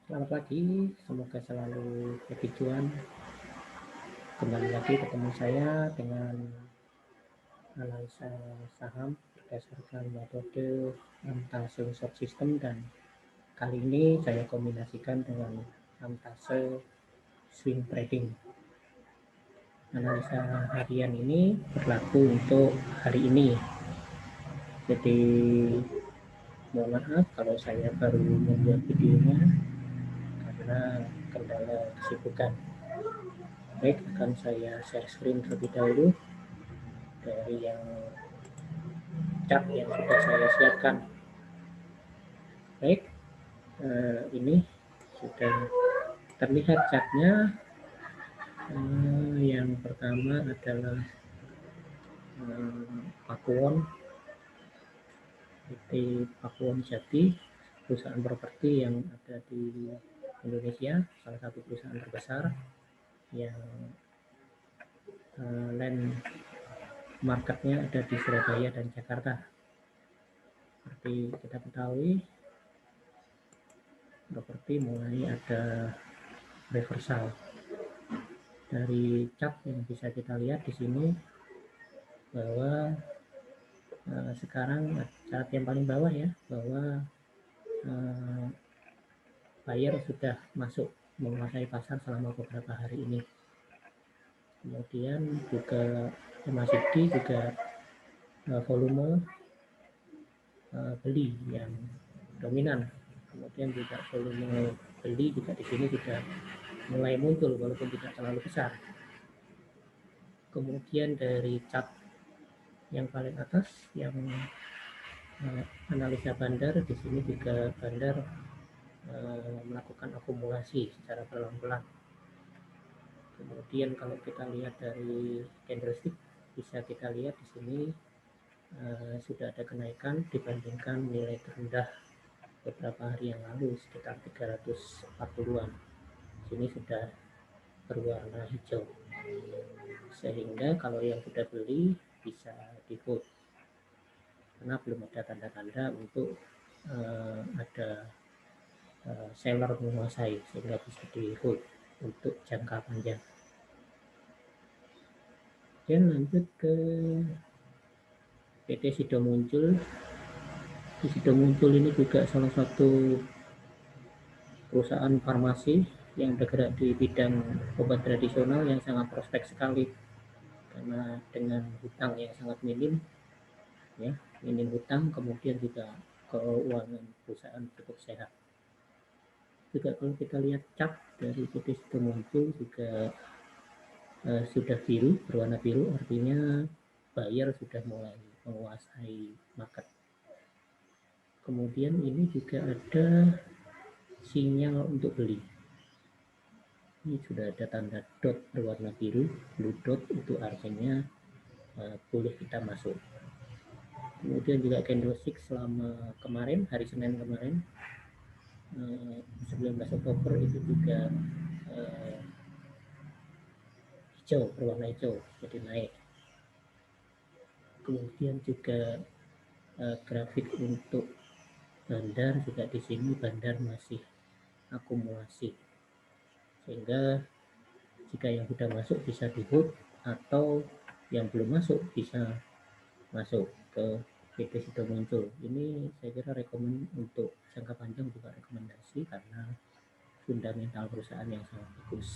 Selamat pagi, semoga selalu happy cuan. Kembali lagi ketemu saya dengan analisa saham berdasarkan metode Amtase Short System, dan kali ini saya kombinasikan dengan Amtase Swing Trading. Analisa harian ini berlaku untuk hari ini. Jadi mohon maaf kalau saya baru membuat videonya karena kendala kesibukan. Baik, akan saya share screen terlebih dahulu dari yang chart yang sudah saya siapkan. Baik, ini sudah terlihat chartnya. Yang pertama adalah Pakuwon, PT Pakuwon Jati, perusahaan properti yang ada di Indonesia, salah satu perusahaan terbesar yang land marketnya ada di Surabaya dan Jakarta. Seperti kita ketahui, properti mulai ada reversal. Dari chart yang bisa kita lihat di sini bahwa sekarang chart yang paling bawah ya, bahwa buyer sudah masuk menguasai pasar selama beberapa hari ini. Kemudian juga MACD juga volume beli yang dominan. Kemudian juga volume beli juga di sini sudah mulai muncul walaupun tidak terlalu besar. Kemudian dari chart yang paling atas yang analisa bandar, di sini juga bandar melakukan akumulasi secara pelan-pelan. Kemudian kalau kita lihat dari candlestick, bisa kita lihat di sini sudah ada kenaikan dibandingkan nilai terendah beberapa hari yang lalu sekitar 340-an. Sini sudah berwarna hijau, sehingga kalau yang sudah beli bisa di hold karena belum ada tanda-tanda untuk ada seller menguasai, sehingga bisa di hold untuk jangka panjang. Dan lanjut ke PT Sido Muncul. Di Sido Muncul ini juga salah satu perusahaan farmasi yang bergerak di bidang obat tradisional yang sangat prospek sekali, karena dengan hutang yang sangat minim, ya, minim hutang, kemudian juga keuangan perusahaan cukup sehat. Juga kalau kita lihat chart dari PT Sido Muncul juga sudah biru, berwarna biru, artinya buyer sudah mulai menguasai market. Kemudian ini juga ada sinyal untuk beli. Ini sudah ada tanda dot berwarna biru, blue dot, itu artinya boleh kita masuk. Kemudian juga candlestick selama kemarin, hari Senin kemarin, 19 Oktober itu juga hijau, berwarna hijau, jadi naik. Kemudian juga grafik untuk bandar juga di sini, bandar masih akumulasi, sehingga jika yang sudah masuk bisa di hold, atau yang belum masuk bisa masuk ke PT Sido Muncul. Ini saya kira rekomend untuk jangka panjang, juga rekomendasi karena fundamental perusahaan yang sangat bagus.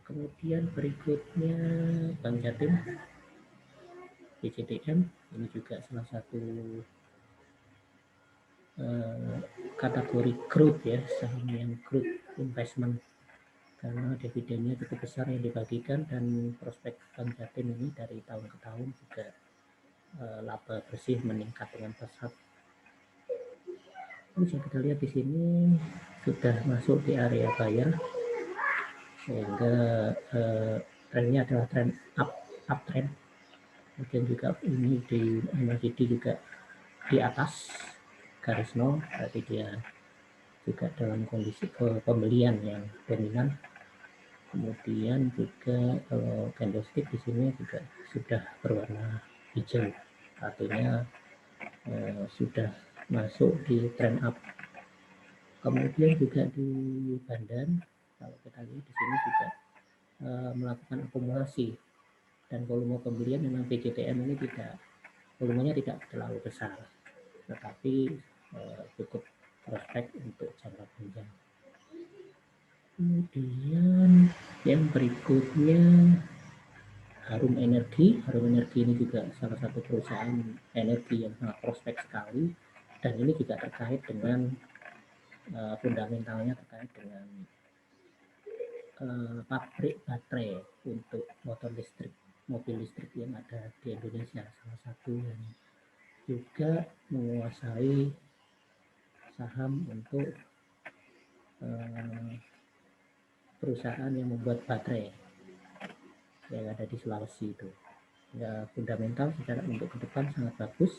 Kemudian berikutnya Bank Jatim, BCTM, ini juga salah satu kategori growth ya, saham yang growth investment karena dividennya cukup besar yang dibagikan, dan prospek Bank Jatim ini dari tahun ke tahun juga laba bersih meningkat dengan pesat. Bisa kita lihat di sini sudah masuk di area buyer, sehingga trennya adalah tren uptrend. Kemudian juga ini di MACD juga di atas garis nol, berarti dia juga dalam kondisi pembelian yang dominan. Kemudian juga candlestick di sini juga sudah berwarna hijau, artinya sudah masuk di trend up. Kemudian juga di Bandar, kalau kita lihat di sini juga melakukan akumulasi, dan volume pembelian memang PJTM ini volumenya tidak terlalu besar, tetapi cukup prospek untuk jangka panjang. Kemudian yang berikutnya Harum Energi. Harum Energi ini juga salah satu perusahaan energi yang sangat prospek sekali, dan ini juga terkait dengan fundamentalnya terkait dengan pabrik baterai untuk motor listrik, mobil listrik yang ada di Indonesia, salah satu yang juga menguasai saham untuk perusahaan yang membuat baterai yang ada di Sulawesi itu. Ya, fundamental secara untuk ke depan sangat bagus,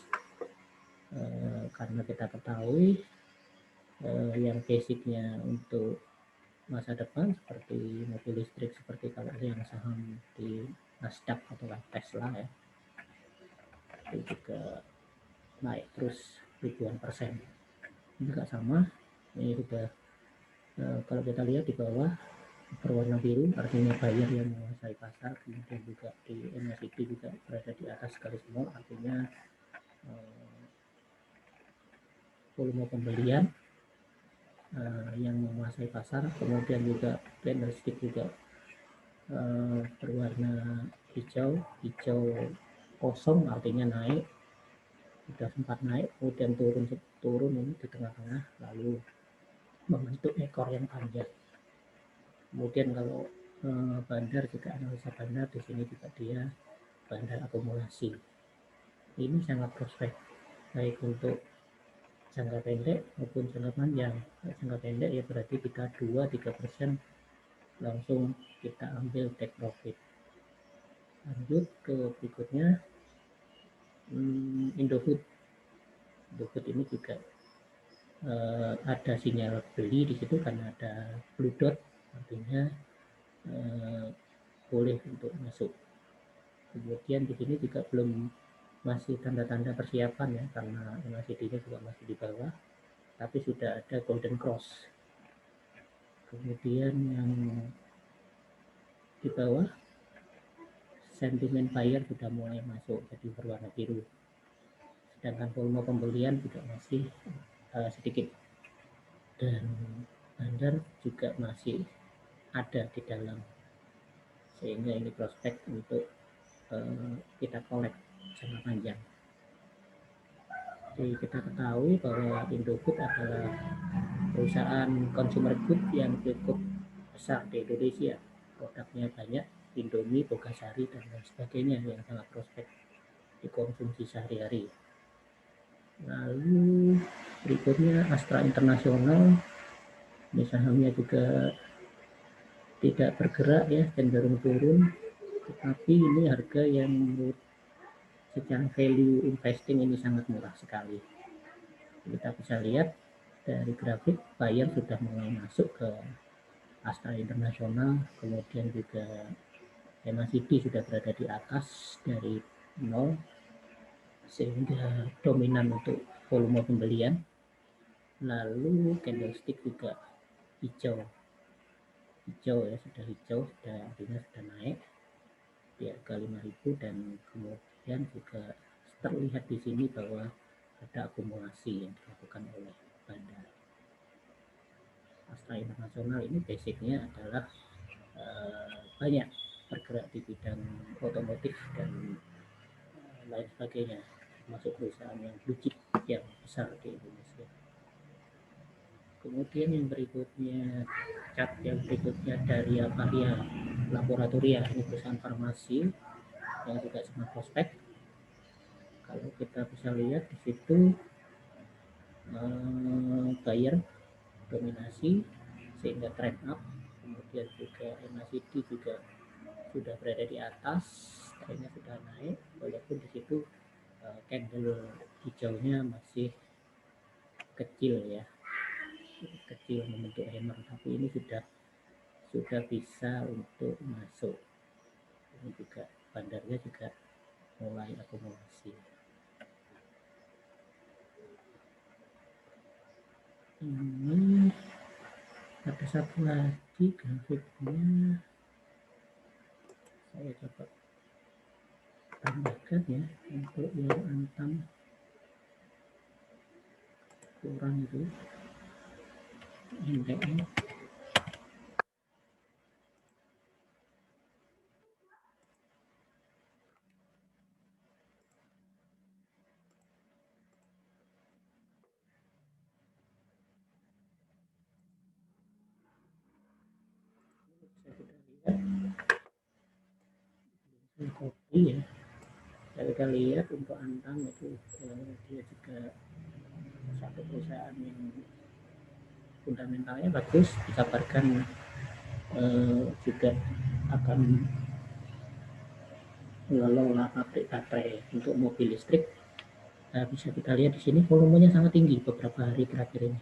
karena kita ketahui yang basicnya untuk masa depan seperti mobil listrik, seperti kalau yang saham di Nasdaq atau Tesla ya, itu juga naik terus ribuan persen. Ini juga sama, ini sudah kalau kita lihat di bawah berwarna biru artinya buyer yang menguasai pasar, kemudian juga di MACD juga berada di atas garis nol, artinya volume pembelian yang menguasai pasar. Kemudian juga candlestick juga berwarna hijau kosong, artinya naik, sudah sempat naik kemudian turun ini di tengah-tengah lalu membentuk ekor yang panjang. Kemudian kalau Bandar juga analisa Bandar, di sini juga dia Bandar akumulasi. Ini sangat prospek baik untuk jangka pendek maupun jangka panjang. Jangka pendek ya berarti kita 2-3% langsung kita ambil take profit. Lanjut ke berikutnya, Indofood. Indofood ini juga ada sinyal beli di situ karena ada blue dot, artinya boleh untuk masuk. Kemudian di sini juga belum, masih tanda-tanda persiapan ya, karena MACD-nya juga masih di bawah, tapi sudah ada golden cross. Kemudian yang di bawah sentimen buyer sudah mulai masuk jadi berwarna biru, sedangkan volume pembelian juga masih sedikit, dan Bandar juga masih ada di dalam, sehingga ini prospek untuk kita collect jangka panjang. Jadi kita ketahui bahwa Indofood adalah perusahaan consumer good yang cukup besar di Indonesia, produknya banyak, Indomie, Bogasari, dan lain sebagainya yang sangat prospek dikonsumsi sehari-hari. Lalu berikutnya Astra Internasional, ini sahamnya juga tidak bergerak ya, cenderung turun, tetapi ini harga yang menurut secara value investing ini sangat murah sekali. Kita bisa lihat dari grafik, buyer sudah mulai masuk ke Astra Internasional, kemudian juga MACD sudah berada di atas dari 0, sehingga dominan untuk volume pembelian. Lalu candlestick juga hijau ya, sudah hijau, sudah artinya sudah naik di harga 5.000, dan kemudian juga terlihat di sini bahwa ada akumulasi yang dilakukan oleh Bandar. Astra Internasional ini basicnya adalah banyak bergerak di bidang otomotif dan lain sebagainya, termasuk perusahaan yang blue chip yang besar di Indonesia. Kemudian yang berikutnya, chart yang berikutnya dari Avaria Laboratoria, ini perusahaan farmasi yang juga sangat prospek. Kalau kita bisa lihat di situ buyer dominasi sehingga trend up, kemudian juga MACD juga sudah berada di atas, trennya sudah naik, walaupun di situ candle hijaunya masih kecil ya, kecil membentuk hammer, tapi ini sudah bisa untuk masuk. Ini juga Bandarnya juga mulai akumulasi. Ini Ada satu lagi grafiknya, saya coba tambahkan ya, untuk yang Antam kurang itu indeknya. Kopi ya, kita lihat untuk Antam itu dia juga satu perusahaan yang fundamentalnya bagus, dikabarkan juga akan mengelola pabrik baterai untuk mobil listrik. Nah, bisa kita lihat di sini volumenya sangat tinggi beberapa hari terakhir ini,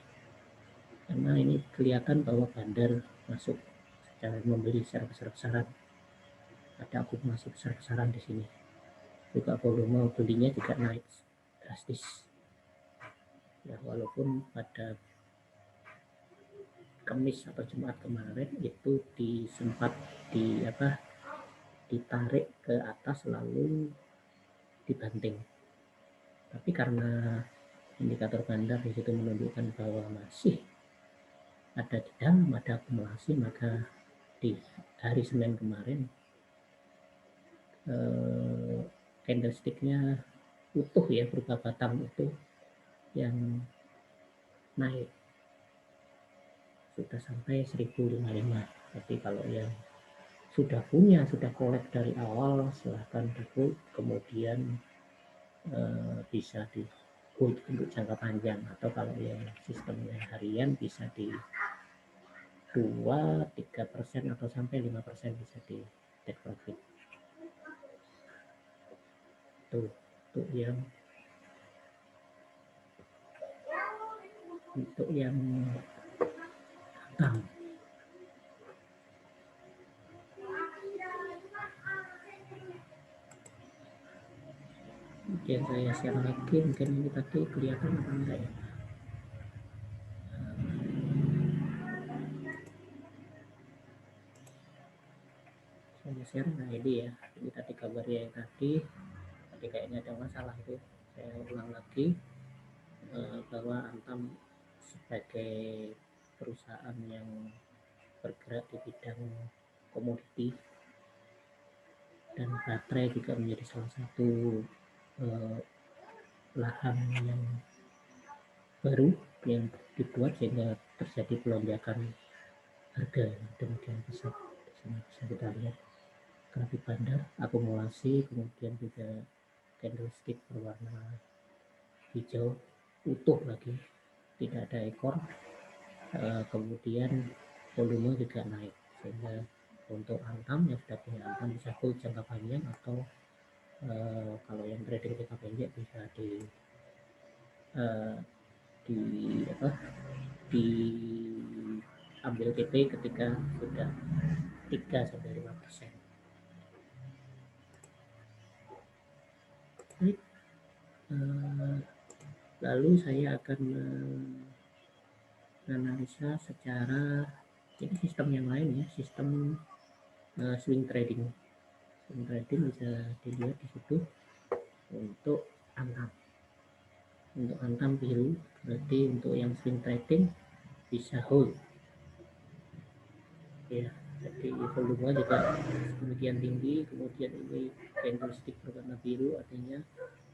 karena ini kelihatan bahwa bandar masuk secara membeli secara besar-besaran, ada akumulasi besar-besaran di sini. Juga volume belinya juga naik drastis. Ya, walaupun pada Kamis atau Jumat kemarin itu sempat ditarik ke atas lalu dibanting. Tapi karena indikator bandar di situ menunjukkan bahwa masih ada di dalam ada akumulasi, maka di hari Senin kemarin candlesticknya utuh ya, berupa batang utuh yang naik sudah sampai 1055. Tapi kalau yang sudah kolek dari awal, silahkan di-hold, kemudian bisa di-hold untuk jangka panjang, atau kalau yang sistemnya harian bisa di 2-3% atau sampai 5% bisa di take profit. Tuh, untuk yang Kemudian saya share lagi, mungkin ini tadi kelihatan apa enggak ya. Saya share, nah ini ya, ini tadi kabarnya yang tadi kayaknya ada masalah itu. Saya ulang lagi bahwa Antam sebagai perusahaan yang bergerak di bidang komoditi dan baterai juga menjadi salah satu lahan yang baru yang dibuat sehingga terjadi pelonjakan harga yang demikian besar. Di sini bisa kita lihat grafik bandar, akumulasi, kemudian juga candlestick berwarna hijau utuh lagi, tidak ada ekor, kemudian volume juga naik, sehingga untuk Antam yang sudah punya Antam bisa hold jangka panjang, atau kalau yang trading jangka pendek bisa diambil TP ketika sudah 3-5%. Lalu saya akan menganalisa secara ini sistem yang lain ya, sistem swing trading. Swing trading bisa dilihat di situ untuk Antam. Untuk Antam biru, berarti untuk yang swing trading bisa hold. Ya, jadi volume juga demikian tinggi, kemudian ini candlestick berwarna biru artinya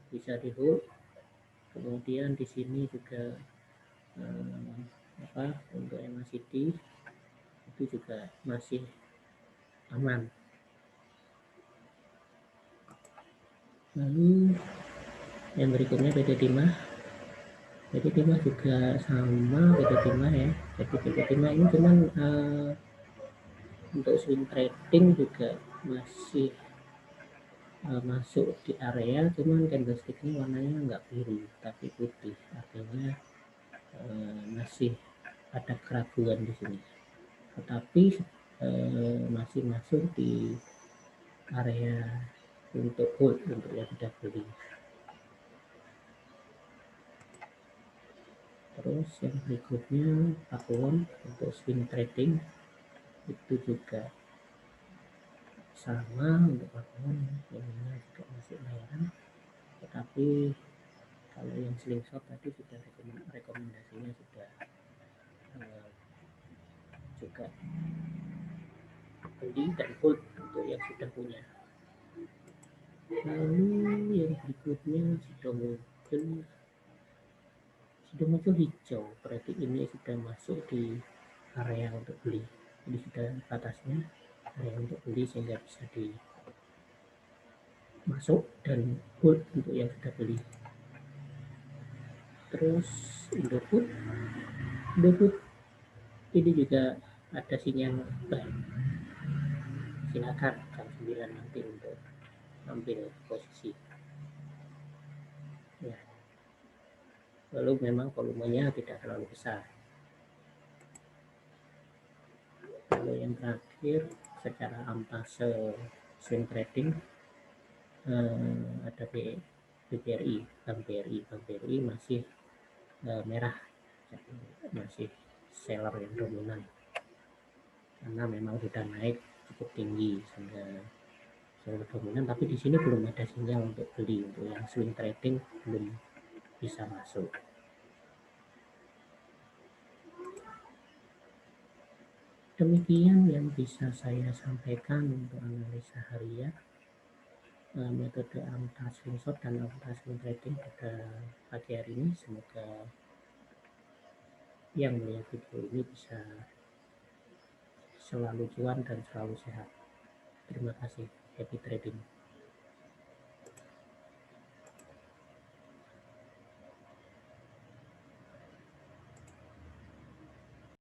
bisa di hold. Kemudian di sini juga untuk MACD itu juga masih aman. Lalu yang berikutnya PT Timah. PT Timah juga sama, PT Timah ya. Jadi PT Timah ini cuman untuk swing trading juga masih masuk di area, cuman candlesticknya warnanya nggak biru tapi putih, artinya masih ada keraguan di sini, tetapi masih masuk di area untuk hold, untuk yang sudah beli. Kita Terus yang berikutnya Pakuwon untuk swing trading itu juga sama untuk Pakuwon, ininya juga masih layanan, tetapi kalau yang slingshot tadi sudah rekomendasinya sudah juga beli dan hold untuk yang sudah punya. Lalu yang berikutnya sudah muncul hijau, berarti ini sudah masuk di area untuk beli. Ini sudah batasnya area untuk beli sehingga bisa dimasuk dan hold untuk yang sudah beli. Terus Indofood ini juga ada sinyal buy. Silakan jam 9 nanti untuk ambil posisi. Ya. Lalu memang volumenya tidak terlalu besar. Lalu yang terakhir secara ampase swing trading ada BBRI, Bank BRI masih merah, masih seller yang dominan karena memang sudah naik cukup tinggi sehingga seller dominan, tapi di sini belum ada sinyal untuk beli, untuk yang swing trading belum bisa masuk. Demikian yang bisa saya sampaikan untuk analisa harian metode arbitrage swing short dan arbitrage swing trading pada pagi hari ini. Semoga yang melihat video ini bisa selalu cuan dan selalu sehat. Terima kasih. Happy trading.